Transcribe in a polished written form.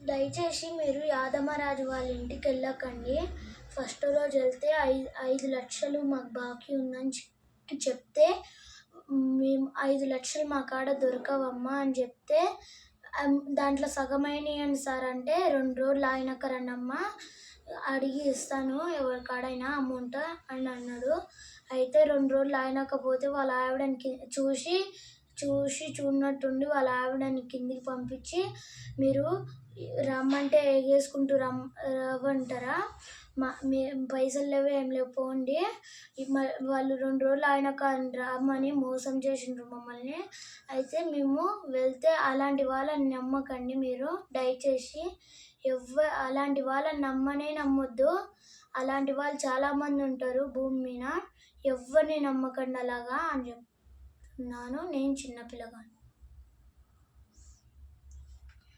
దయచేసి మీరు యాదమ్మరాజు వాళ్ళ ఇంటికి వెళ్ళకండి. ఫస్ట్ రోజు వెళ్తే 5 లక్షలు మాకు బాకీ ఉందని చెప్తే, మేము 5 లక్షలు మా కాడ దొరకవమ్మా అని చెప్తే, దాంట్లో సగమైనయండి సార్ అంటే, 2 రోజులు ఆగినాక రండమ్మా అడిగి ఇస్తాను ఎవరికాడైనా అమౌంట్ అని అన్నాడు. అయితే 2 రోజులు ఆగినాక పోతే వాళ్ళ ఆవిడని చూడనట్టుండి వాళ్ళ ఆవిడని కిందికి పంపించి, మీరు రమ్మంటే ఎగేసుకుంటూ రమ్మంటారా, మీ పైసలు లేవు ఏం లేవు పోండి. వాళ్ళు 2 రోజులు అయినాక రమ్మని మోసం చేసిండ్రు మమ్మల్ని. అయితే మేము వెళ్తే అలాంటి వాళ్ళని నమ్మకండి మీరు దయచేసి. అలాంటి వాళ్ళని నమ్మొద్దు. అలాంటి వాళ్ళు చాలామంది ఉంటారు భూమి మీద. ఎవరిని నమ్మకండి అలాగా అని చెప్తున్నాను. నేను చిన్నపిల్లగాను.